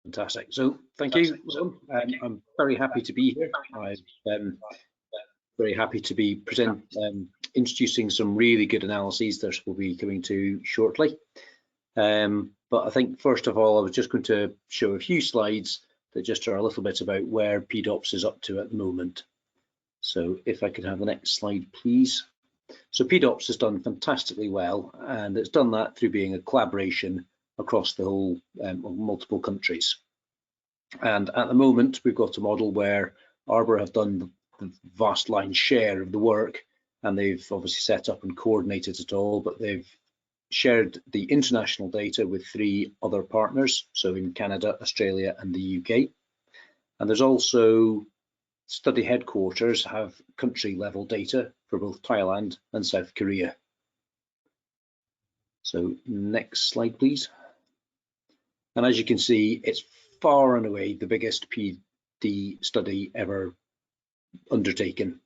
Fantastic. So thank you. I'm very happy to be here. I'm very happy to be introducing some really good analyses that we'll be coming to shortly. But I think first of all, I was just going to show a few slides that just are a little bit about where PDOPPS is up to at the moment. So if I could have the next slide, please. So PDOPPS has done fantastically well, and it's done that through being a collaboration across the whole multiple countries. And at the moment, we've got a model where Arbor have done the vast lion's share of the work, and they've obviously set up and coordinated it all, but they've shared the international data with 3 other partners, so in Canada, Australia, and the UK. And there's also study headquarters have country level data for both Thailand and South Korea. So next slide, please. And as you can see, it's far and away the biggest PD study ever undertaken.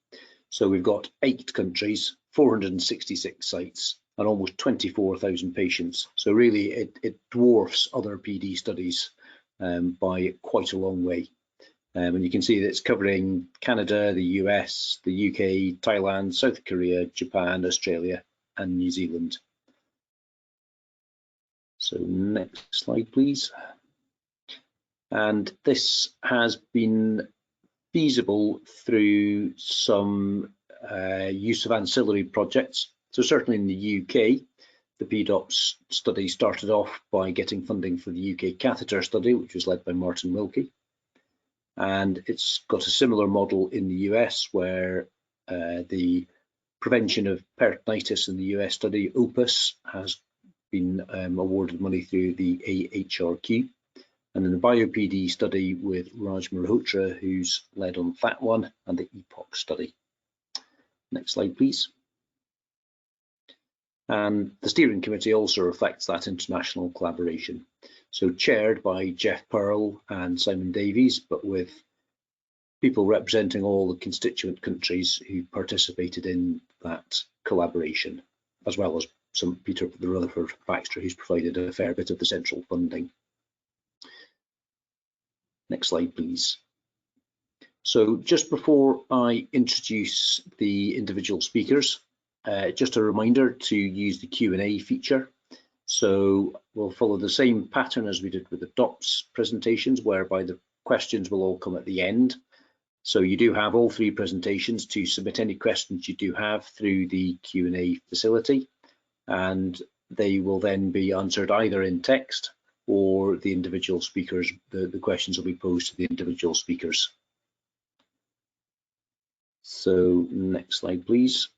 So we've got 8 countries, 466 sites, and almost 24,000 patients. So really it dwarfs other PD studies by quite a long way. And you can see that it's covering Canada, the US, the UK, Thailand, South Korea, Japan, Australia, and New Zealand. So next slide, please. And this has been feasible through some use of ancillary projects. So certainly in the UK, the PDOPPS study started off by getting funding for the UK catheter study, which was led by Martin Wilkie. And it's got a similar model in the US, where the prevention of peritonitis in the US study, PDOPPS, has been awarded money through the AHRQ. And then the BioPD study with Raj Malhotra, who's led on that one, and the EPOC study. Next slide, please. And the steering committee also reflects that international collaboration. So chaired by Jeff Pearl and Simon Davies, but with people representing all the constituent countries who participated in that collaboration, as well as some Peter the Rutherford Baxter, who's provided a fair bit of the central funding. Next slide, please. So just before I introduce the individual speakers, just a reminder to use the Q&A feature. So we'll follow the same pattern as we did with the DOPPS presentations, whereby the questions will all come at the end. So you do have all 3 presentations to submit any questions you do have through the Q&A facility, and they will then be answered either in text or the individual speakers. The questions will be posed to the individual speakers. So next slide, please.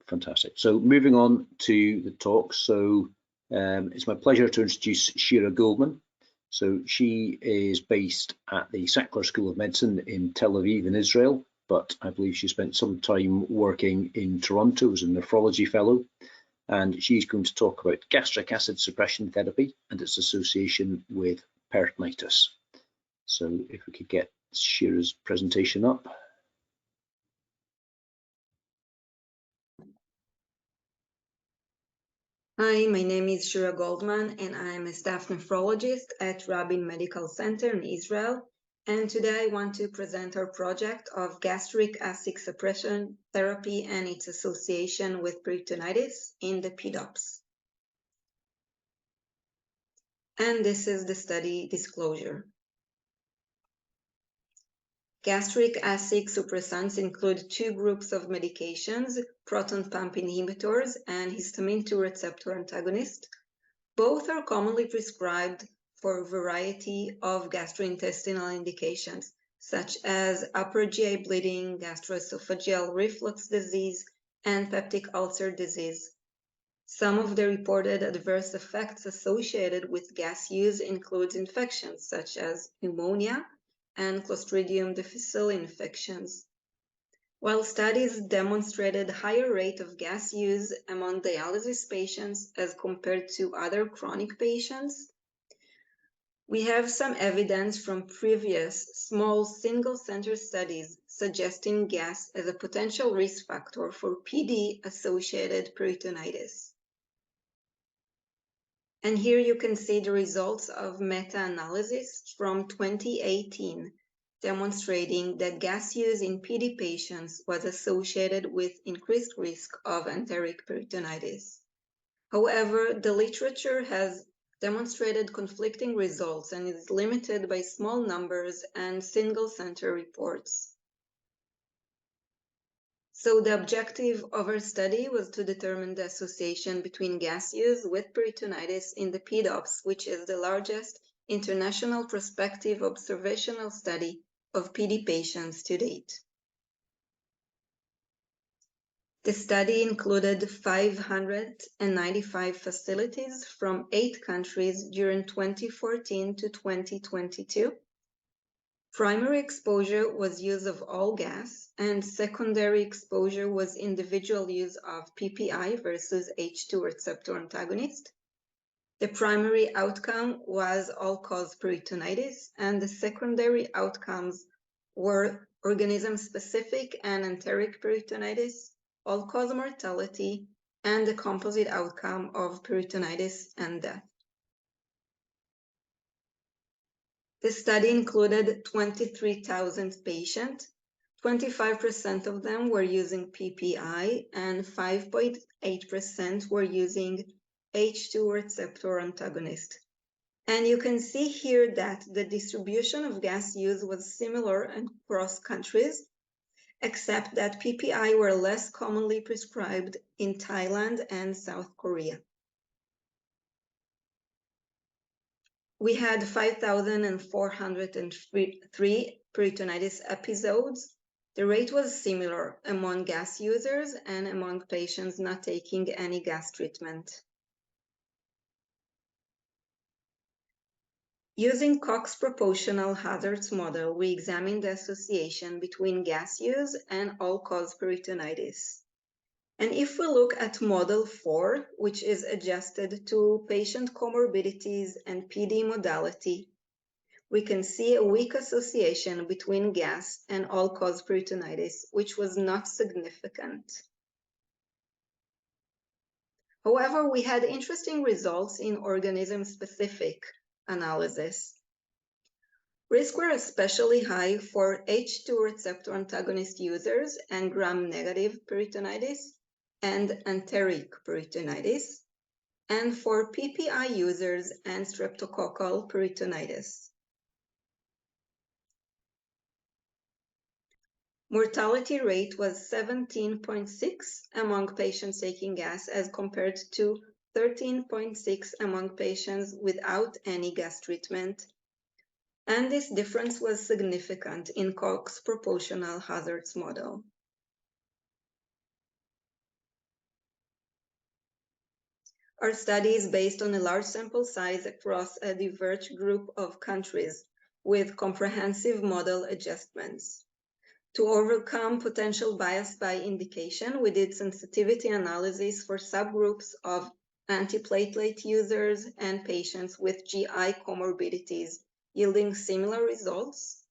Fantastic. So moving on to the talk. So it's my pleasure to introduce Shira Goldman. So she is based at the Sackler School of Medicine in Tel Aviv in Israel, but I believe she spent some time working in Toronto as a nephrology fellow. And she's going to talk about gastric acid suppression therapy and its association with peritonitis. So if we could get Shira's presentation up. Hi, my name is Shira Goldman, and I'm a staff nephrologist at Rabin Medical Center in Israel. And today I want to present our project of gastric acid suppression therapy and its association with peritonitis in the PDOPPS. And this is the study disclosure. Gastric acid suppressants include 2 groups of medications, proton pump inhibitors and histamine 2 receptor antagonists. Both are commonly prescribed for a variety of gastrointestinal indications, such as upper GI bleeding, gastroesophageal reflux disease, and peptic ulcer disease. Some of the reported adverse effects associated with gas use includes infections such as pneumonia and Clostridium difficile infections. While studies demonstrated higher rate of gas use among dialysis patients as compared to other chronic patients, we have some evidence from previous small single-center studies suggesting gas as a potential risk factor for PD-associated peritonitis. And here you can see the results of meta-analysis from 2018, demonstrating that gas use in PD patients was associated with increased risk of enteric peritonitis. However, the literature has demonstrated conflicting results and is limited by small numbers and single-center reports. So the objective of our study was to determine the association between gas use with peritonitis in the PDOPPS, which is the largest international prospective observational study of PD patients to date. The study included 595 facilities from 8 countries during 2014 to 2022. Primary exposure was use of all gas, and secondary exposure was individual use of PPI versus H2 receptor antagonist. The primary outcome was all-cause peritonitis, and the secondary outcomes were organism-specific and enteric peritonitis, all-cause mortality, and the composite outcome of peritonitis and death. The study included 23,000 patients. 25% of them were using PPI and 5.8% were using H2 receptor antagonist. And you can see here that the distribution of gas use was similar across countries, except that PPI were less commonly prescribed in Thailand and South Korea. We had 5,403 peritonitis episodes. The rate was similar among gas users and among patients not taking any gas treatment. Using Cox proportional hazards model, we examined the association between gas use and all-cause peritonitis. And if we look at model 4, which is adjusted to patient comorbidities and PD modality, we can see a weak association between gas and all-cause peritonitis, which was not significant. However, we had interesting results in organism-specific analysis. Risks were especially high for H2 receptor antagonist users and gram-negative peritonitis and enteric peritonitis, and for PPI users and streptococcal peritonitis. Mortality rate was 17.6 among patients taking gas as compared to 13.6 among patients without any gas treatment. And this difference was significant in Cox proportional hazards model. Our study is based on a large sample size across a diverse group of countries with comprehensive model adjustments. To overcome potential bias by indication, we did sensitivity analysis for subgroups of antiplatelet users and patients with GI comorbidities, yielding similar results.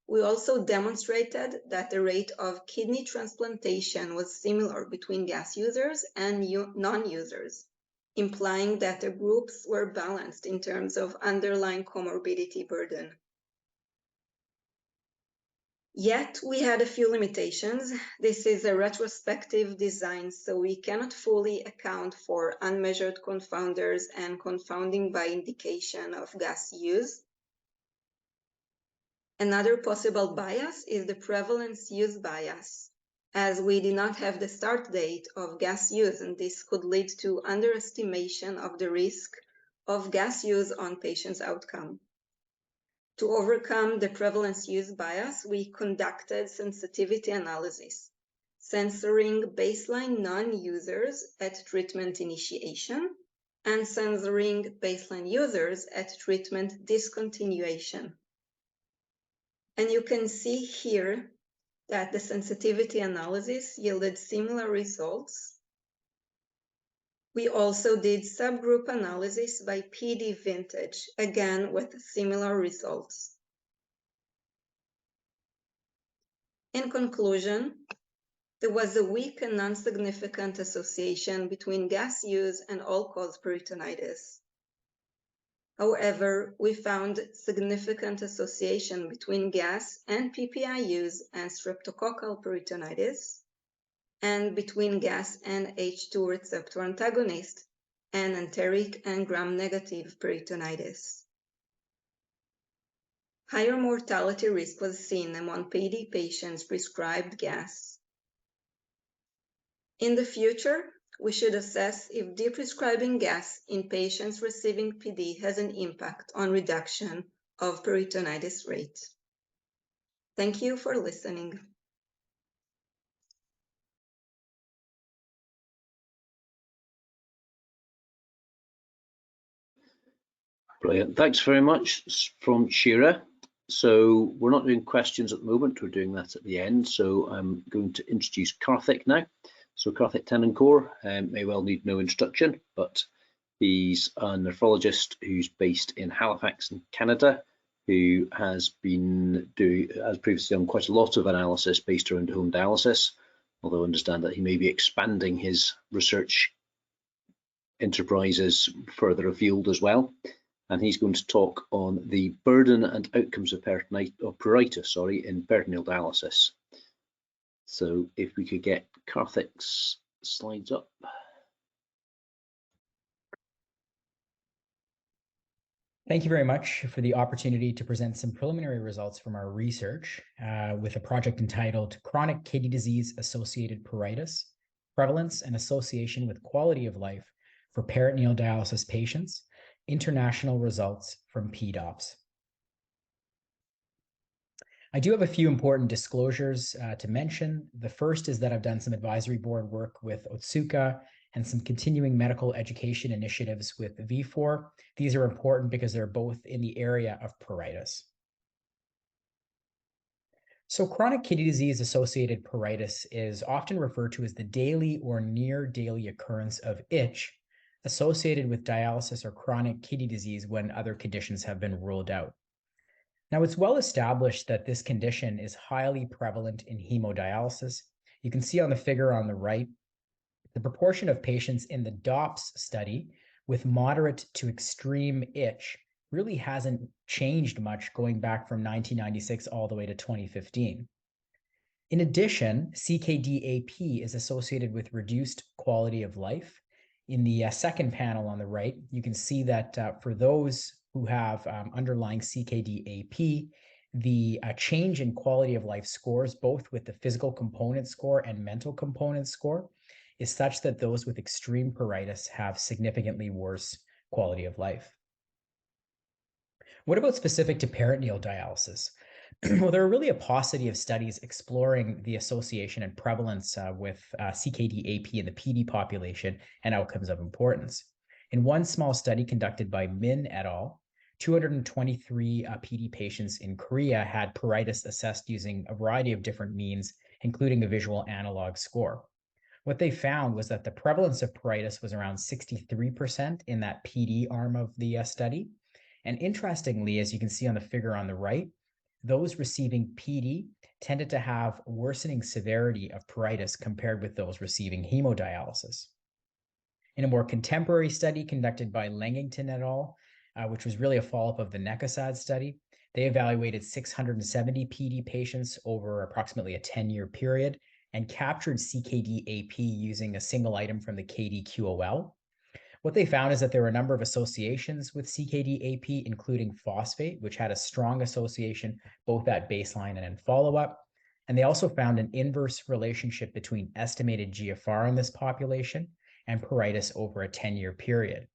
We also demonstrated that the rate of kidney transplantation was similar between gas users and non-users, implying that the groups were balanced in terms of underlying comorbidity burden. Yet we had a few limitations. This is a retrospective design, so we cannot fully account for unmeasured confounders and confounding by indication of gas use. Another possible bias is the prevalence use bias, as we did not have the start date of gas use, and this could lead to underestimation of the risk of gas use on patients' outcome. To overcome the prevalence use bias, we conducted sensitivity analysis, censoring baseline non-users at treatment initiation and censoring baseline users at treatment discontinuation. And you can see here that the sensitivity analysis yielded similar results. We also did subgroup analysis by PD vintage, again with similar results. In conclusion, there was a weak and non-significant association between gas use and all-cause peritonitis. However, we found significant association between gas and PPIUs and streptococcal peritonitis, and between gas and H2 receptor antagonist and enteric and gram-negative peritonitis. Higher mortality risk was seen among PD patients prescribed gas. In the future, we should assess if deprescribing gas in patients receiving PD has an impact on reduction of peritonitis rate. Thank you for listening. Brilliant. Thanks very much from Shira. So we're not doing questions at the moment, we're doing that at the end. So I'm going to introduce Karthik now. So Karthik Tenencore may well need no introduction, but he's a nephrologist who's based in Halifax in Canada, who has previously done quite a lot of analysis based around home dialysis, although I understand that he may be expanding his research enterprises further afield as well. And he's going to talk on the burden and outcomes of pruritus in peritoneal dialysis. So if we could get Karthik's slides up. Thank you very much for the opportunity to present some preliminary results from our research with a project entitled Chronic Kidney Disease Associated Pruritus, Prevalence and Association with Quality of Life for Peritoneal Dialysis Patients, International Results from PDOPPS. I do have a few important disclosures to mention. The first is that I've done some advisory board work with Otsuka and some continuing medical education initiatives with V4. These are important because they're both in the area of pruritus. So chronic kidney disease associated pruritus is often referred to as the daily or near daily occurrence of itch associated with dialysis or chronic kidney disease when other conditions have been ruled out. Now, it's well established that this condition is highly prevalent in hemodialysis. You can see on the figure on the right, the proportion of patients in the PDOPPS study with moderate to extreme itch really hasn't changed much going back from 1996 all the way to 2015. In addition, CKD-AP is associated with reduced quality of life. In the second panel on the right, you can see that for those who have underlying CKD-AP, the change in quality of life scores, both with the physical component score and mental component score, is such that those with extreme pruritus have significantly worse quality of life. What about specific to peritoneal dialysis? Well, there are really a paucity of studies exploring the association and prevalence with CKD-AP in the PD population and outcomes of importance. In one small study conducted by Min et al., 223 PD patients in Korea had pruritus assessed using a variety of different means, including a visual analog score. What they found was that the prevalence of pruritus was around 63% in that PD arm of the study. And interestingly, as you can see on the figure on the right, those receiving PD tended to have worsening severity of pruritus compared with those receiving hemodialysis. In a more contemporary study conducted by Langington et al., which was really a follow-up of the NECASAD study, they evaluated 670 PD patients over approximately a 10-year period and captured CKD-AP using a single item from the KD-QOL. What they found is that there were a number of associations with CKD-AP, including phosphate, which had a strong association both at baseline and in follow-up. And they also found an inverse relationship between estimated GFR in this population and pruritus over a 10-year period.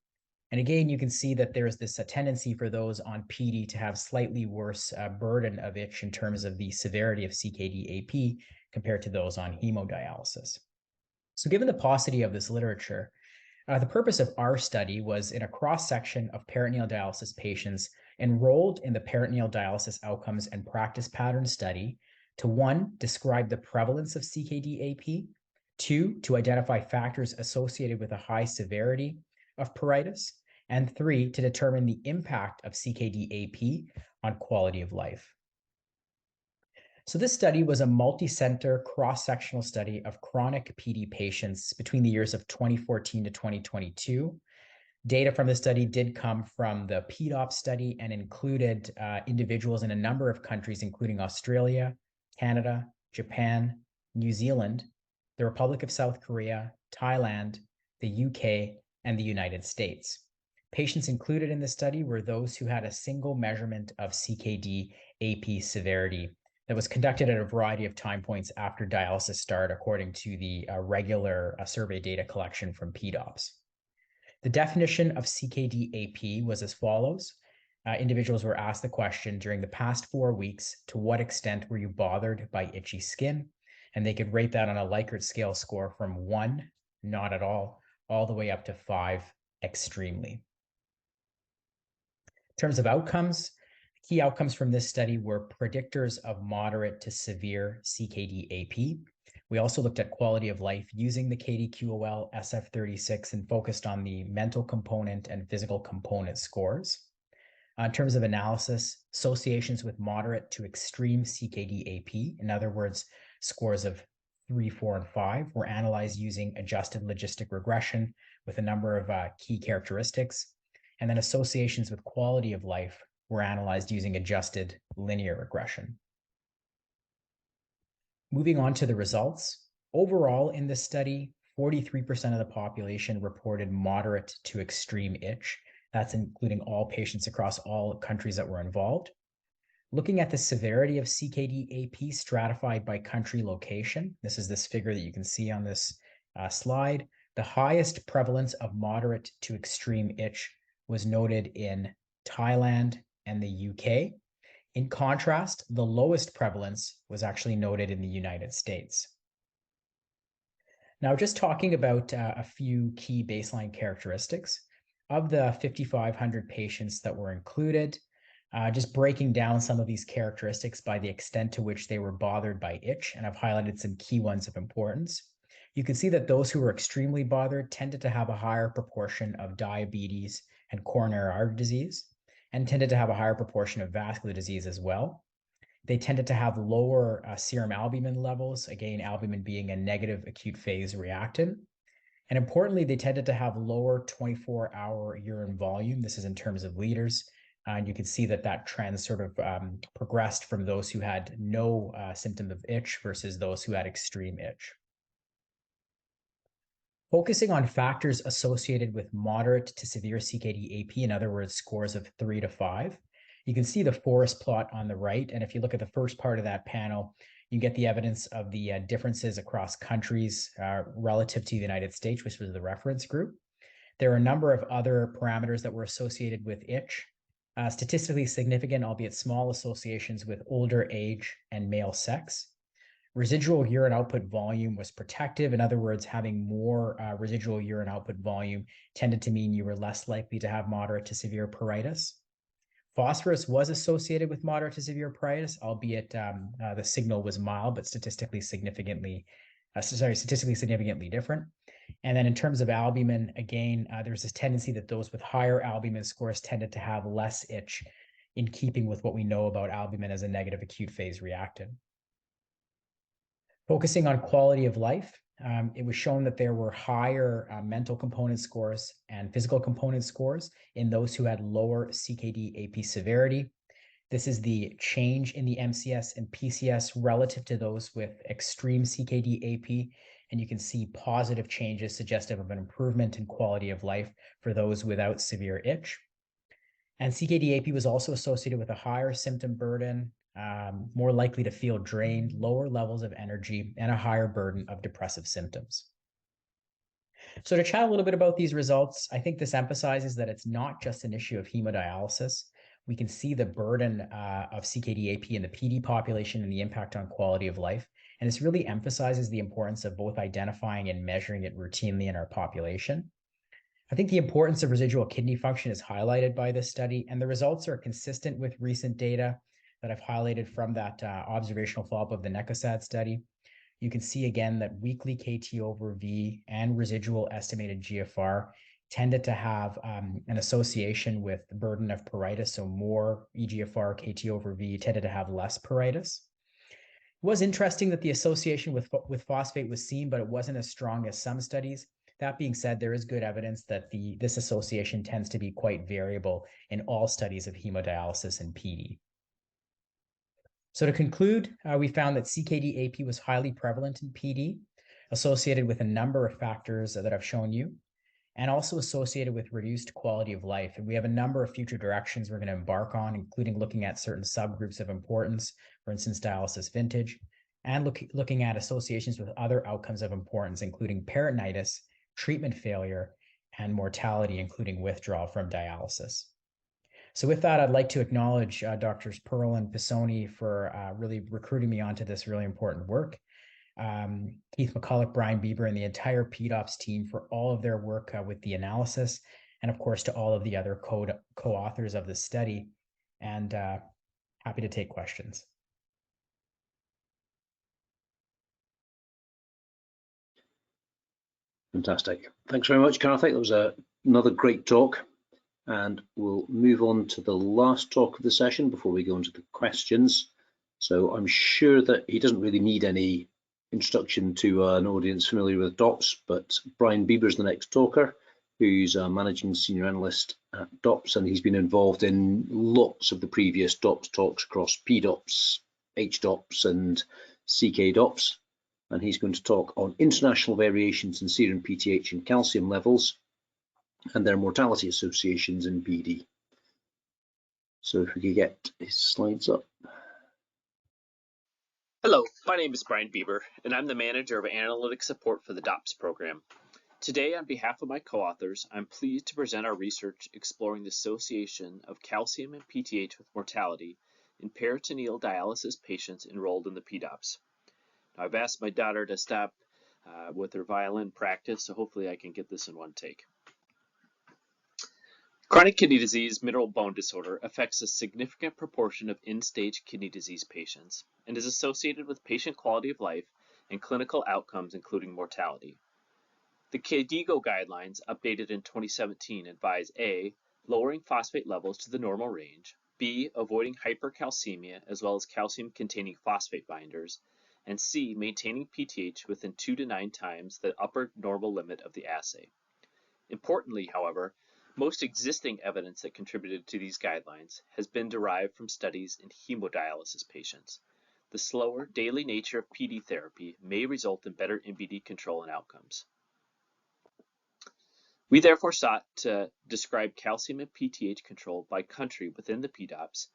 And again, you can see that there's this tendency for those on PD to have slightly worse burden of itch in terms of the severity of CKD-AP compared to those on hemodialysis. So given the paucity of this literature, the purpose of our study was in a cross-section of peritoneal dialysis patients enrolled in the peritoneal dialysis outcomes and practice pattern study to 1, describe the prevalence of CKD-AP, 2, to identify factors associated with a high severity of pruritus, and 3, to determine the impact of CKD-AP on quality of life. So this study was a multi-center cross-sectional study of chronic PD patients between the years of 2014 to 2022. Data from the study did come from the PDOPPS study and included individuals in a number of countries, including Australia, Canada, Japan, New Zealand, the Republic of South Korea, Thailand, the UK, and the United States. Patients included in the study were those who had a single measurement of CKD-AP severity that was conducted at a variety of time points after dialysis start, according to the regular survey data collection from PDOPPS. The definition of CKD-AP was as follows. Individuals were asked the question during the past 4 weeks, to what extent were you bothered by itchy skin? And they could rate that on a Likert scale score from 1, not at all the way up to 5, extremely. In terms of outcomes, key outcomes from this study were predictors of moderate to severe CKD-AP. We also looked at quality of life using the KDQOL SF36 and focused on the mental component and physical component scores. In terms of analysis, associations with moderate to extreme CKD-AP, in other words, scores of 3, 4, and 5, were analyzed using adjusted logistic regression with a number of key characteristics. And then associations with quality of life were analyzed using adjusted linear regression. Moving on to the results. Overall in this study, 43% of the population reported moderate to extreme itch. That's including all patients across all countries that were involved. Looking at the severity of CKD-AP stratified by country location, this is this figure that you can see on this slide, the highest prevalence of moderate to extreme itch was noted in Thailand and the UK. In contrast, the lowest prevalence was actually noted in the United States. Now, just talking about a few key baseline characteristics. Of the 5,500 patients that were included, just breaking down some of these characteristics by the extent to which they were bothered by itch, and I've highlighted some key ones of importance. You can see that those who were extremely bothered tended to have a higher proportion of diabetes and coronary artery disease, and tended to have a higher proportion of vascular disease as well. They tended to have lower serum albumin levels, again, albumin being a negative acute phase reactant. And importantly, they tended to have lower 24-hour urine volume. This is in terms of liters. And you can see that that trend sort of progressed from those who had no symptom of itch versus those who had extreme itch. Focusing on factors associated with moderate to severe CKD-AP, in other words, scores of 3 to 5, you can see the forest plot on the right. And if you look at the first part of that panel, you get the evidence of the differences across countries relative to the United States, which was the reference group. There are a number of other parameters that were associated with itch, statistically significant, albeit small, associations with older age and male sex. Residual urine output volume was protective. In other words, having more residual urine output volume tended to mean you were less likely to have moderate to severe pruritus. Phosphorus was associated with moderate to severe pruritus, albeit the signal was mild, but statistically significantly different. And then in terms of albumin, again, there's this tendency that those with higher albumin scores tended to have less itch, in keeping with what we know about albumin as a negative acute phase reactant. Focusing on quality of life, it was shown that there were higher mental component scores and physical component scores in those who had lower CKD-AP severity. This is the change in the MCS and PCS relative to those with extreme CKD-AP, and you can see positive changes suggestive of an improvement in quality of life for those without severe itch. And CKD-AP was also associated with a higher symptom burden, more likely to feel drained, lower levels of energy, and a higher burden of depressive symptoms. So to chat a little bit about these results, I think this emphasizes that it's not just an issue of hemodialysis. We can see the burden of CKD-AP in the PD population and the impact on quality of life. And this really emphasizes the importance of both identifying and measuring it routinely in our population. I think the importance of residual kidney function is highlighted by this study, and the results are consistent with recent data that I've highlighted from that observational follow-up of the NECOSAD study. You can see again that weekly KT over V and residual estimated GFR tended to have an association with the burden of pruritus, so more eGFR KT over V tended to have less pruritus. It was interesting that the association with phosphate was seen, but it wasn't as strong as some studies. That being said, there is good evidence that this association tends to be quite variable in all studies of hemodialysis and PD. So to conclude, we found that CKD-AP was highly prevalent in PD, associated with a number of factors that I've shown you, and also associated with reduced quality of life. And we have a number of future directions we're going to embark on, including looking at certain subgroups of importance, for instance, dialysis vintage, and looking at associations with other outcomes of importance, including peritonitis, treatment failure, and mortality, including withdrawal from dialysis. So with that, I'd like to acknowledge Drs. Pearl and Pisoni for really recruiting me onto this really important work. Keith McCulloch, Brian Bieber, and the entire PDOPPS team for all of their work with the analysis, and of course to all of the other co-authors of this study, and happy to take questions. Fantastic. Thanks very much, Karthik. That was another great talk. And we'll move on to the last talk of the session before we go into the questions. So I'm sure that he doesn't really need any introduction to an audience familiar with DOPPS, but Brian Bieber is the next talker, who's a managing senior analyst at DOPPS, and he's been involved in lots of the previous DOPPS talks across PDOPPS, HDOPPS, and CKDOPPS. And he's going to talk on international variations in serum PTH and calcium levels and their mortality associations in PD. So if we could get his slides up. Hello, my name is Brian Bieber, and I'm the manager of analytic support for the DOPPS program. Today, on behalf of my co-authors, I'm pleased to present our research exploring the association of calcium and PTH with mortality in peritoneal dialysis patients enrolled in the PDOPPS. Now, I've asked my daughter to stop with her violin practice, so hopefully I can get this in one take. Chronic kidney disease mineral bone disorder affects a significant proportion of end-stage kidney disease patients and is associated with patient quality of life and clinical outcomes, including mortality. The KDIGO guidelines, updated in 2017, advise A, lowering phosphate levels to the normal range, B, avoiding hypercalcemia as well as calcium-containing phosphate binders, and C, maintaining PTH within 2 to 9 times the upper normal limit of the assay. Importantly, however, most existing evidence that contributed to these guidelines has been derived from studies in hemodialysis patients. The slower daily nature of PD therapy may result in better MBD control and outcomes. We therefore sought to describe calcium and PTH control by country within the PDOPPS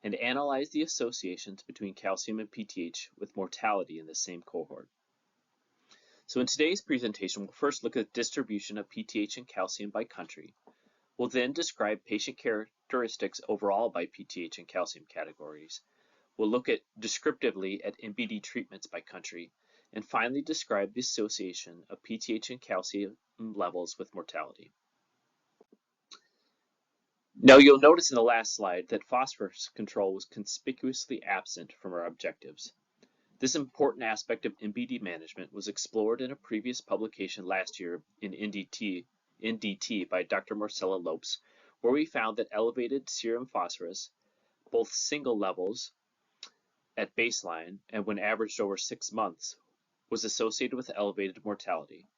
and analyze the associations between calcium and PTH with mortality in the same cohort. So in today's presentation, we'll first look at the distribution of PTH and calcium by country. We'll then describe patient characteristics overall by PTH and calcium categories. We'll look at descriptively at MBD treatments by country, and finally describe the association of PTH and calcium levels with mortality. Now you'll notice in the last slide that phosphorus control was conspicuously absent from our objectives. This important aspect of MBD management was explored in a previous publication last year in NDT by Dr. Marcella Lopes, where we found that elevated serum phosphorus, both single levels at baseline and when averaged over 6 months, was associated with elevated mortality.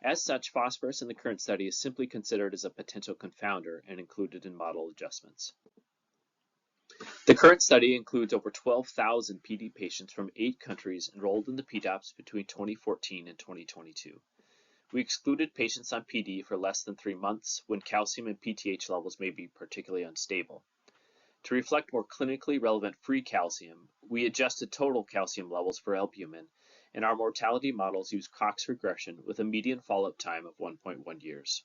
As such, phosphorus in the current study is simply considered as a potential confounder and included in model adjustments. The current study includes over 12,000 PD patients from 8 countries enrolled in the PDOPPS between 2014 and 2022. We excluded patients on PD for less than 3 months when calcium and PTH levels may be particularly unstable. To reflect more clinically relevant free calcium, we adjusted total calcium levels for albumin, and our mortality models use Cox regression with a median follow-up time of 1.1 years.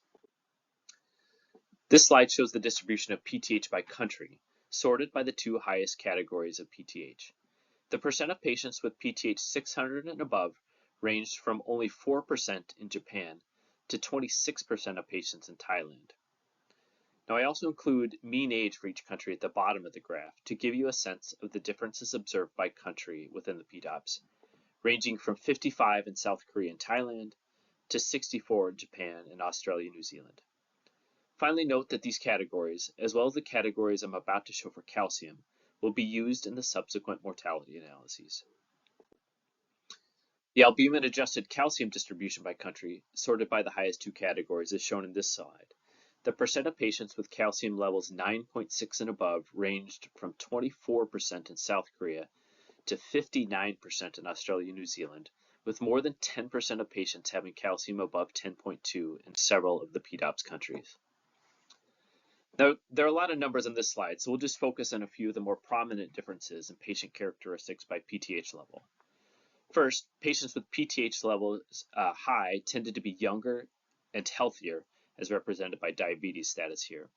This slide shows the distribution of PTH by country, sorted by the 2 highest categories of PTH. The percent of patients with PTH 600 and above ranged from only 4% in Japan to 26% of patients in Thailand. Now I also include mean age for each country at the bottom of the graph to give you a sense of the differences observed by country within the PDOPPS, ranging from 55 in South Korea and Thailand to 64 in Japan and Australia and New Zealand. Finally, note that these categories, as well as the categories I'm about to show for calcium, will be used in the subsequent mortality analyses. The albumin-adjusted calcium distribution by country, sorted by the highest two categories, is shown in this slide. The percent of patients with calcium levels 9.6 and above ranged from 24% in South Korea to 59% in Australia and New Zealand, with more than 10% of patients having calcium above 10.2 in several of the PDOPPS countries. Now, there are a lot of numbers on this slide, so we'll just focus on a few of the more prominent differences in patient characteristics by PTH level. First, patients with PTH levels high tended to be younger and healthier, as represented by diabetes status here.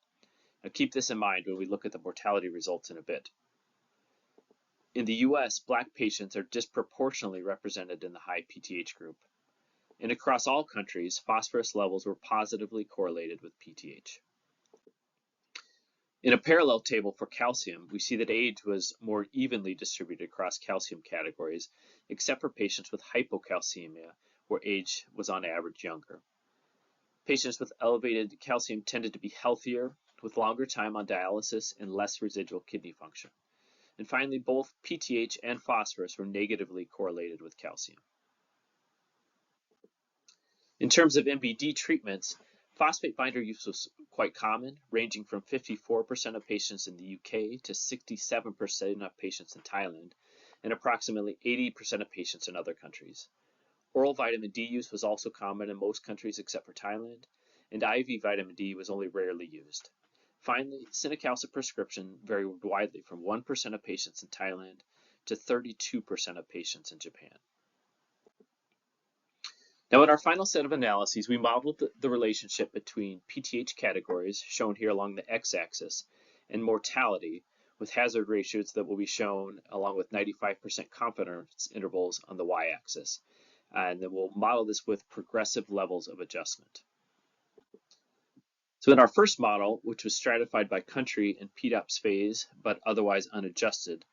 Now, keep this in mind when we look at the mortality results in a bit. In the US, Black patients are disproportionately represented in the high PTH group. And across all countries, phosphorus levels were positively correlated with PTH. In a parallel table for calcium, we see that age was more evenly distributed across calcium categories, except for patients with hypocalcemia, where age was on average younger. Patients with elevated calcium tended to be healthier, with longer time on dialysis and less residual kidney function. And finally, both PTH and phosphorus were negatively correlated with calcium. In terms of MBD treatments, phosphate binder use was quite common, ranging from 54% of patients in the UK to 67% of patients in Thailand, and approximately 80% of patients in other countries. Oral vitamin D use was also common in most countries except for Thailand, and IV vitamin D was only rarely used. Finally, cinacalcet prescription varied widely from 1% of patients in Thailand to 32% of patients in Japan. Now, in our final set of analyses, we modeled the relationship between PTH categories, shown here along the x-axis, and mortality, with hazard ratios that will be shown along with 95% confidence intervals on the y-axis. And then we'll model this with progressive levels of adjustment. So in our first model, which was stratified by country in PDOPPS phase, but otherwise unadjusted,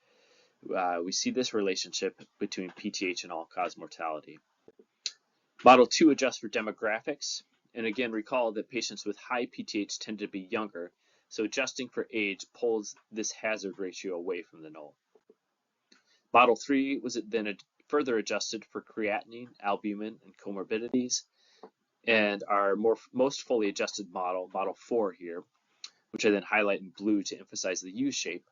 we see this relationship between PTH and all-cause mortality. Model 2 adjusts for demographics, and again recall that patients with high PTH tend to be younger, so adjusting for age pulls this hazard ratio away from the null. Model 3 was then further adjusted for creatinine, albumin, and comorbidities, and our most fully adjusted model, Model 4 here, which I then highlight in blue to emphasize the U shape,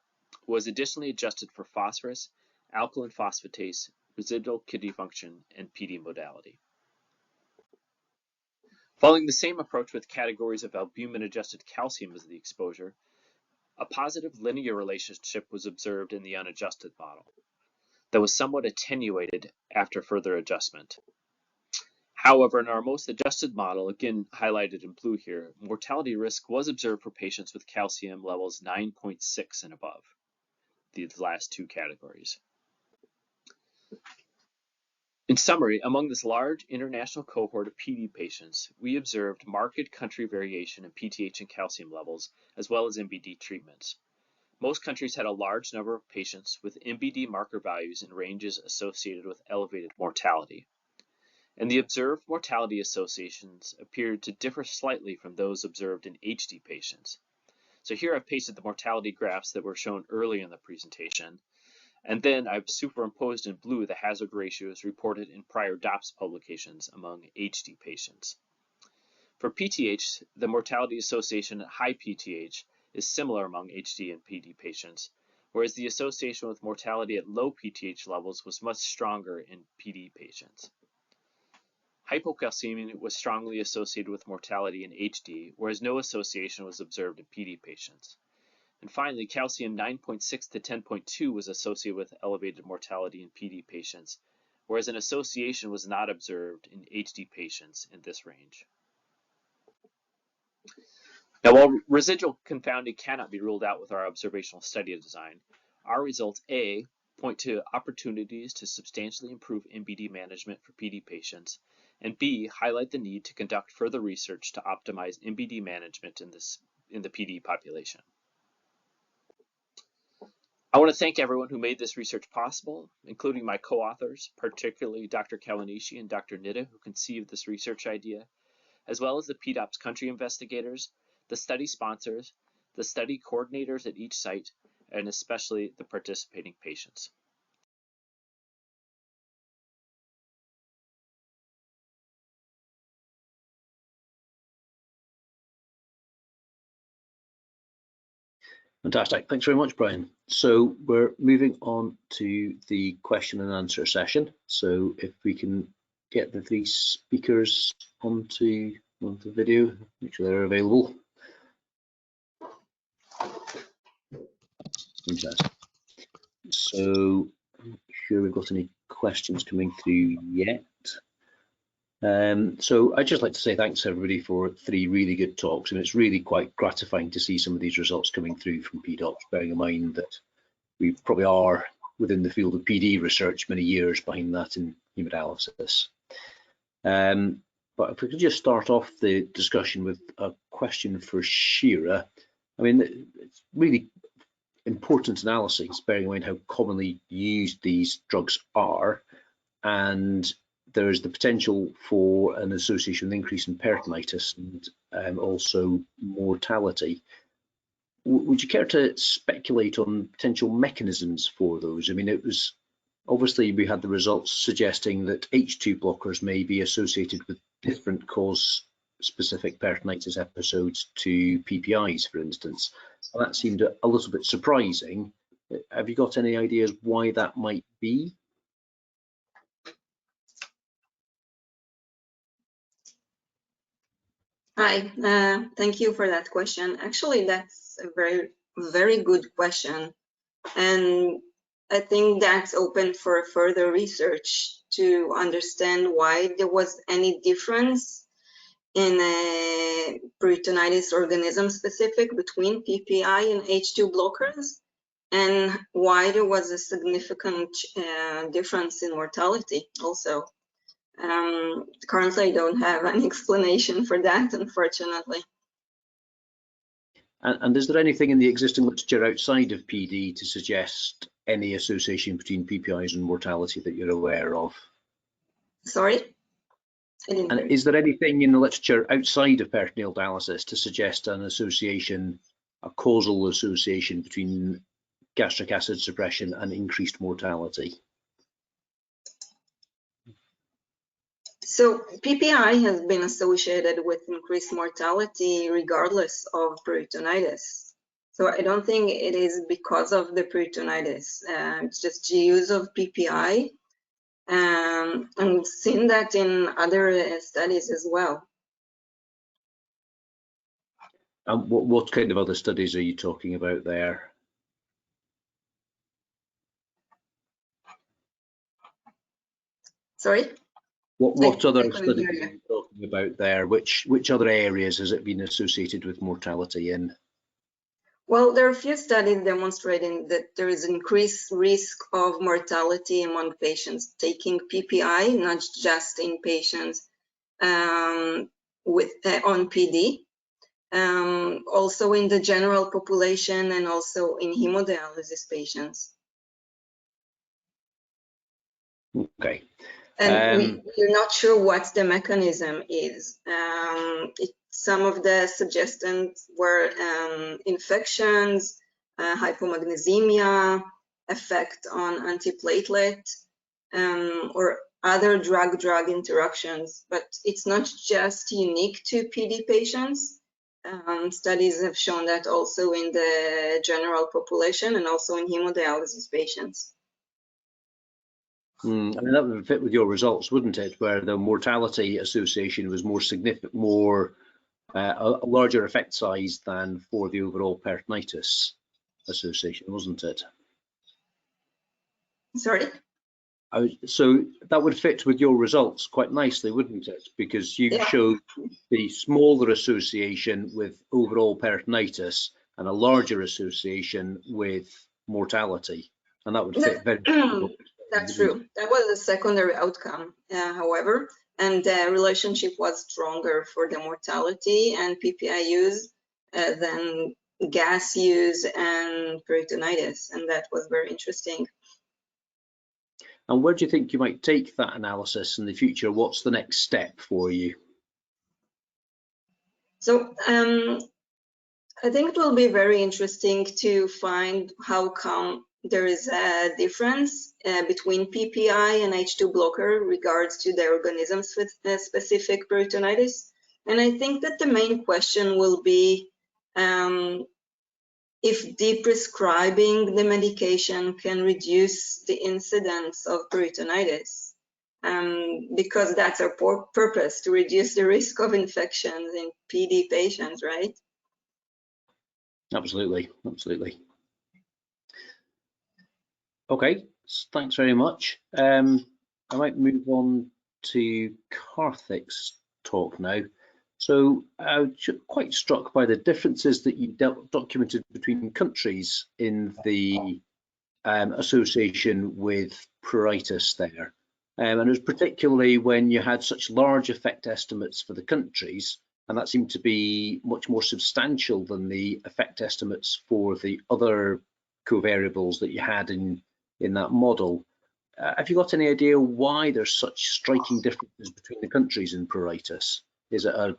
was additionally adjusted for phosphorus, alkaline phosphatase, residual kidney function, and PD modality. Following the same approach with categories of albumin-adjusted calcium as the exposure, a positive linear relationship was observed in the unadjusted model that was somewhat attenuated after further adjustment. However, in our most adjusted model, again highlighted in blue here, mortality risk was observed for patients with calcium levels 9.6 and above, these last two categories. In summary, among this large international cohort of PD patients, we observed marked country variation in PTH and calcium levels, as well as MBD treatments. Most countries had a large number of patients with MBD marker values in ranges associated with elevated mortality. And the observed mortality associations appeared to differ slightly from those observed in HD patients. So here I've pasted the mortality graphs that were shown early in the presentation. And then I've superimposed in blue the hazard ratios reported in prior DOPPS publications among HD patients. For PTH, the mortality association at high PTH is similar among HD and PD patients, whereas the association with mortality at low PTH levels was much stronger in PD patients. Hypocalcemia was strongly associated with mortality in HD, whereas no association was observed in PD patients. And finally, calcium 9.6 to 10.2 was associated with elevated mortality in PD patients, whereas an association was not observed in HD patients in this range. Now, while residual confounding cannot be ruled out with our observational study design, our results A, point to opportunities to substantially improve MBD management for PD patients, and B, highlight the need to conduct further research to optimize MBD management in the PD population. I want to thank everyone who made this research possible, including my co-authors, particularly Dr. Kawanishi and Dr. Nitta, who conceived this research idea, as well as the PDOPPS country investigators, the study sponsors, the study coordinators at each site, and especially the participating patients. Fantastic. Thanks very much, Brian. So we're moving on to the question and answer session. So if we can get the three speakers onto the video, make sure they're available. Fantastic. So I'm not sure we've got any questions coming through yet. So I'd just like to say thanks everybody for three really good talks, and it's really quite gratifying to see some of these results coming through from PDOPPS, bearing in mind that we probably are within the field of PD research many years behind that in hemodialysis. But if we could just start off the discussion with a question for Shira. I mean, it's really important analyses, bearing in mind how commonly used these drugs are, and there is the potential for an association with increase in peritonitis and also mortality. Would you care to speculate on potential mechanisms for those? I mean, it was obviously we had the results suggesting that H2 blockers may be associated with different cause-specific peritonitis episodes to PPIs, for instance. And that seemed a little bit surprising. Have you got any ideas why that might be? Hi, thank you for that question. Actually, that's a very good question. And I think that's open for further research to understand why there was any difference in peritonitis organism specific between PPI and H2 blockers, and why there was a significant difference in mortality also. Currently, I don't have an explanation for that, unfortunately. And is there anything in the existing literature outside of PD to suggest any association between PPIs and mortality that you're aware of? Sorry? And is there anything in the literature outside of peritoneal dialysis to suggest an association, a causal association between gastric acid suppression and increased mortality? So PPI has been associated with increased mortality regardless of peritonitis. So I don't think it is because of the peritonitis. It's just the use of PPI. And we've seen that in other studies as well. And what kind of other studies are you talking about there? Sorry? What other studies are you talking about there? Which other areas has it been associated with mortality in? Well, there are a few studies demonstrating that there is increased risk of mortality among patients taking PPI, not just in patients on PD, also in the general population and also in hemodialysis patients. Okay. And we're not sure what the mechanism is. Some of the suggestions were infections, hypomagnesemia, effect on antiplatelet, or other drug-drug interactions. But it's not just unique to PD patients. Studies have shown that also in the general population and also in hemodialysis patients. I mean, that would fit with your results, wouldn't it? Where the mortality association was more significant, a larger effect size than for the overall peritonitis association, wasn't it? Sorry? So that would fit with your results quite nicely, wouldn't it? Because you showed the smaller association with overall peritonitis and a larger association with mortality, and that would fit very well. That's true. That was a secondary outcome, however, and the relationship was stronger for the mortality and PPI use than gas use and peritonitis, and that was very interesting. And where do you think you might take that analysis in the future? What's the next step for you? So I think it will be very interesting to find how come there is a difference between PPI and H2 blocker regards to the organisms with specific peritonitis. And I think that the main question will be if deprescribing the medication can reduce the incidence of peritonitis, because that's our purpose, to reduce the risk of infections in PD patients, right? Absolutely, absolutely. Okay, thanks very much. I might move on to Karthik's talk now. So I was quite struck by the differences that you documented between countries in the association with pruritus there. And it was particularly when you had such large effect estimates for the countries, and that seemed to be much more substantial than the effect estimates for the other covariables that you had in that model. Have you got any idea why there's such striking differences between the countries in pruritus? Is it a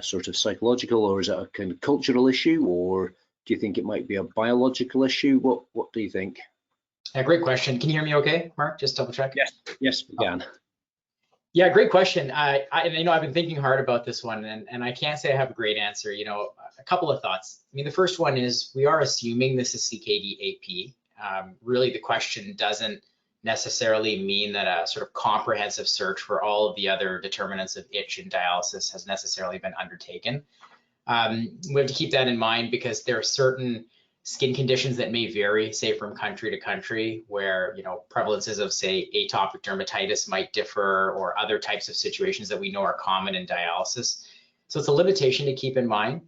sort of psychological, or is it a kind of cultural issue, or do you think it might be a biological issue? What do you think? Yeah, great question. Can you hear me okay, Mark? Just double check. Yes, we can. Yeah, great question. I've been thinking hard about this one, and I can't say I have a great answer. A couple of thoughts. I mean, the first one is we are assuming this is CKD-AP. Really, the question doesn't necessarily mean that a sort of comprehensive search for all of the other determinants of itch in dialysis has necessarily been undertaken. We have to keep that in mind because there are certain skin conditions that may vary, say, from country to country, where prevalences of, say, atopic dermatitis might differ, or other types of situations that we know are common in dialysis. So it's a limitation to keep in mind.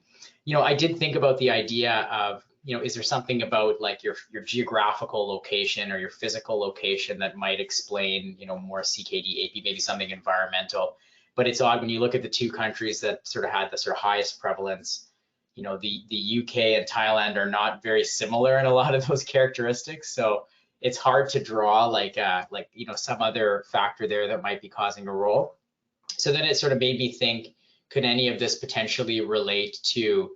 I did think about the idea of, is there something about like your geographical location or your physical location that might explain, more CKD-AP, maybe something environmental. But it's odd when you look at the two countries that sort of had the sort of highest prevalence. The UK and Thailand are not very similar in a lot of those characteristics. So it's hard to draw like some other factor there that might be causing a role. So then it sort of made me think, could any of this potentially relate to,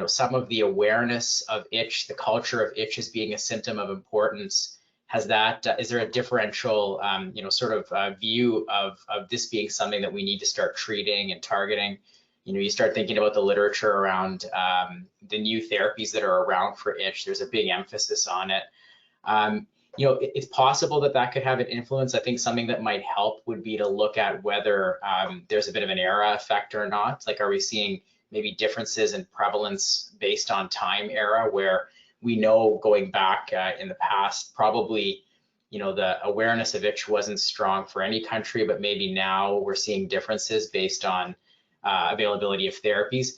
some of the awareness of itch, the culture of itch as being a symptom of importance? Is there a differential, view of this being something that we need to start treating and targeting? You start thinking about the literature around the new therapies that are around for itch. There's a big emphasis on it. It's possible that could have an influence. I think something that might help would be to look at whether there's a bit of an era effect or not. Like, are we seeing maybe differences in prevalence based on time era, where we know going back in the past, probably, the awareness of itch wasn't strong for any country, but maybe now we're seeing differences based on availability of therapies.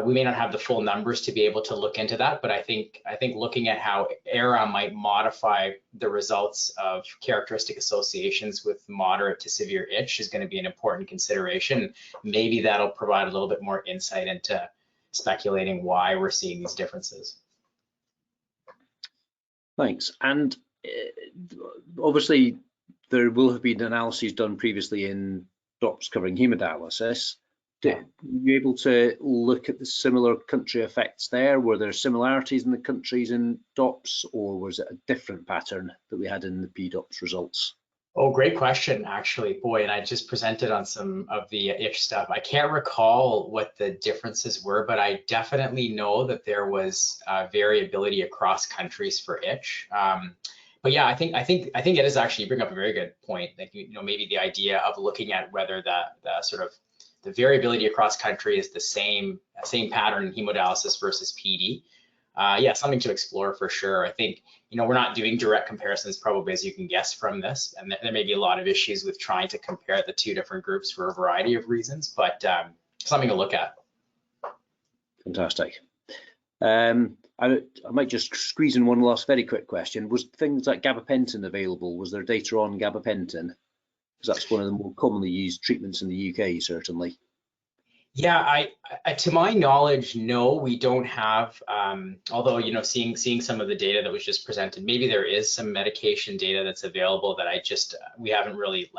We may not have the full numbers to be able to look into that, but I think looking at how ERA might modify the results of characteristic associations with moderate to severe itch is going to be an important consideration. Maybe that'll provide a little bit more insight into speculating why we're seeing these differences. Thanks. And obviously there will have been analyses done previously in PDOPPS covering hemodialysis. Were you able to look at the similar country effects there? Were there similarities in the countries in PDOPPS, or was it a different pattern that we had in the PDOPPS results? Oh, great question, actually. Boy, and I just presented on some of the itch stuff. I can't recall what the differences were, but I definitely know that there was variability across countries for itch. But yeah, I think it is actually, you bring up a very good point. Like, maybe the idea of looking at whether the sort of the variability across country is the same pattern in hemodialysis versus PD. Yeah, something to explore for sure. I think, we're not doing direct comparisons, probably, as you can guess from this, and there may be a lot of issues with trying to compare the two different groups for a variety of reasons, but something to look at. Fantastic. I might just squeeze in one last very quick question. Was things like gabapentin available? Was there data on gabapentin? Because that's one of the more commonly used treatments in the UK, certainly. Yeah, I to my knowledge, no, we don't have. Although, seeing some of the data that was just presented, maybe there is some medication data that's available that we haven't really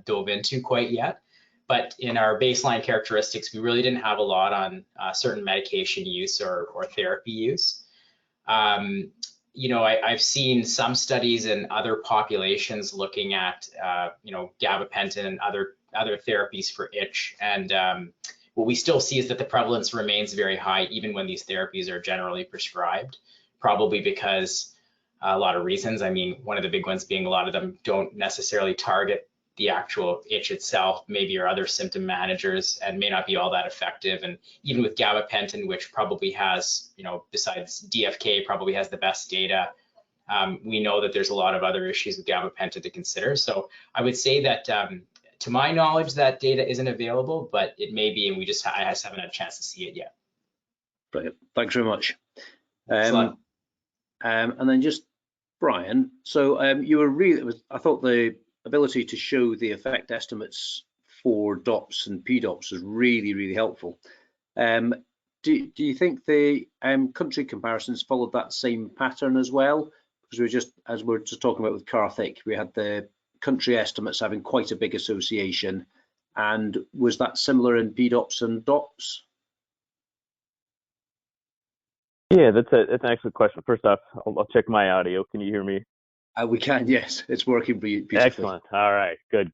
dove into quite yet. But in our baseline characteristics, we really didn't have a lot on certain medication use or therapy use. I've seen some studies in other populations looking at, gabapentin and other therapies for itch, and what we still see is that the prevalence remains very high, even when these therapies are generally prescribed, probably because a lot of reasons. I mean, one of the big ones being a lot of them don't necessarily target the actual itch itself, maybe are other symptom managers and may not be all that effective. And even with gabapentin, which probably has, you know, besides DFK, probably has the best data, we know that there's a lot of other issues with gabapentin to consider. So I would say that, to my knowledge, that data isn't available, but it may be, and I just haven't had a chance to see it yet. Brilliant. Thanks very much. Excellent. And then just Brian, so you were really, I thought the ability to show the effect estimates for DOPPS and PDOPPS was really, really helpful. Do you think the country comparisons followed that same pattern as well? Because as we're just talking about with Karthik, we had the country estimates having quite a big association. And was that similar in PDOPPS and DOPPS? Yeah, that's an excellent question. First off, I'll check my audio. Can you hear me? We can, yes. It's working beautifully. Excellent. All right, good.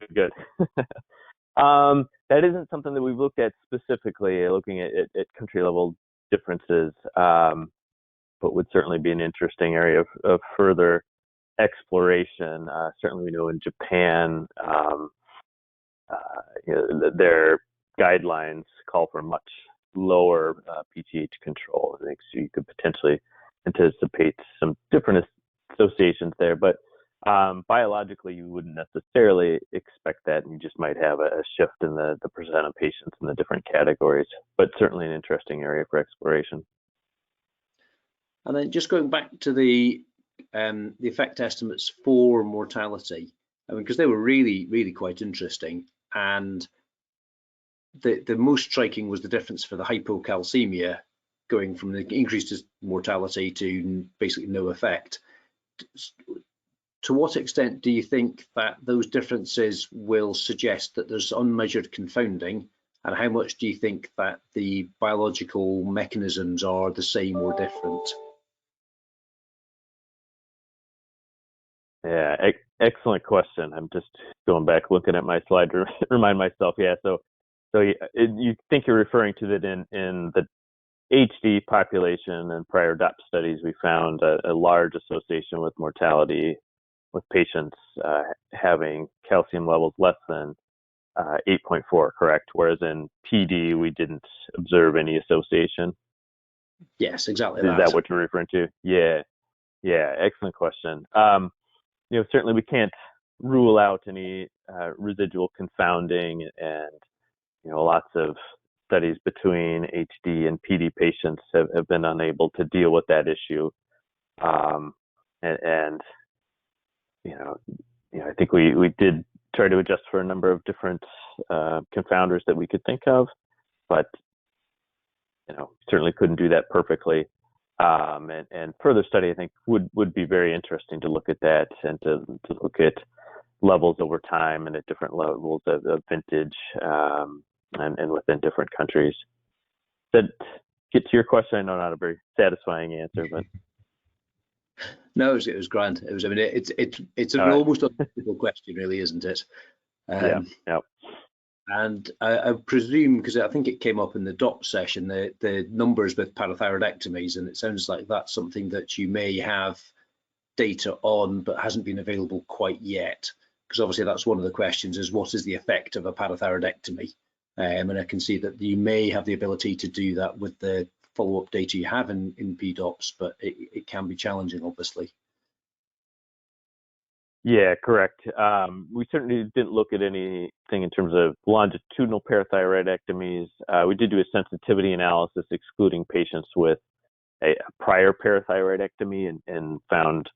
That isn't something that we've looked at specifically, looking at country level differences, but would certainly be an interesting area of further exploration. Certainly we know in Japan, you know, their guidelines call for much lower PTH control. I think so you could potentially anticipate some different associations there, but biologically you wouldn't necessarily expect that, and you just might have a shift in the percent of patients in the different categories, but certainly an interesting area for exploration. And then just going back to the effect estimates for mortality, I mean, because they were really, really quite interesting, and the most striking was the difference for the hypocalcemia, going from the increased mortality to basically no effect. To what extent do you think that those differences will suggest that there's unmeasured confounding, and how much do you think that the biological mechanisms are the same or different? Yeah, excellent question. I'm just going back looking at my slide to remind myself. Yeah, so you think you're referring to that in the HD population and prior DOPPS studies, we found a large association with mortality with patients having calcium levels less than 8.4, correct? Whereas in PD, we didn't observe any association. Yes, exactly. Is that what you're referring to? Yeah, excellent question. You know, certainly we can't rule out any residual confounding, and you know, lots of studies between HD and PD patients have been unable to deal with that issue. And you know, I think we did try to adjust for a number of different confounders that we could think of, but you know, certainly couldn't do that perfectly. And further study, I think, would be very interesting to look at that, and to look at levels over time and at different levels of vintage, and within different countries. That get to your question? I know not a very satisfying answer, but no, it was grand. It was. I mean, it's an almost unbelievable question, really, isn't it? Yeah. And I presume, because I think it came up in the DOPPS session, the numbers with parathyroidectomies, and it sounds like that's something that you may have data on, but hasn't been available quite yet. Because obviously that's one of the questions, is what is the effect of a parathyroidectomy? And I can see that you may have the ability to do that with the follow-up data you have in PDOPPS, but it can be challenging, obviously. Yeah, correct. We certainly didn't look at anything in terms of longitudinal parathyroidectomies. We did do a sensitivity analysis excluding patients with a prior parathyroidectomy, and found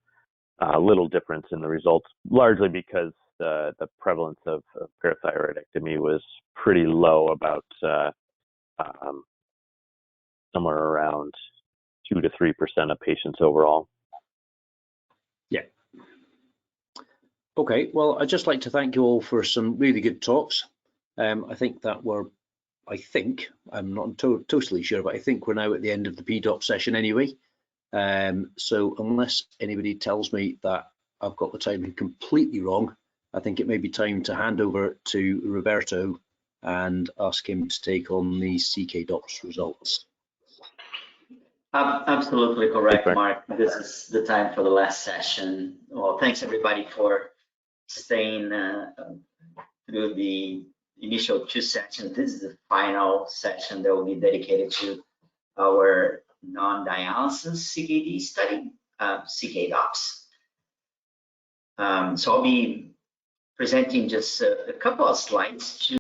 little difference in the results, largely because the prevalence of parathyroidectomy was pretty low, about somewhere around 2 to 3% of patients overall. Yeah. Okay, well, I'd just like to thank you all for some really good talks. I think I'm not totally sure, but I think we're now at the end of the PDOPPS session anyway. So unless anybody tells me that I've got the timing completely wrong, I think it may be time to hand over to Roberto and ask him to take on the CKDOPPS results. Absolutely correct, Mark. This is the time for the last session. Well, thanks everybody for staying through the initial 2 sessions. This is the final section that will be dedicated to our non-dialysis CKD study, CKDOPPS. So I'll be presenting just a couple of slides to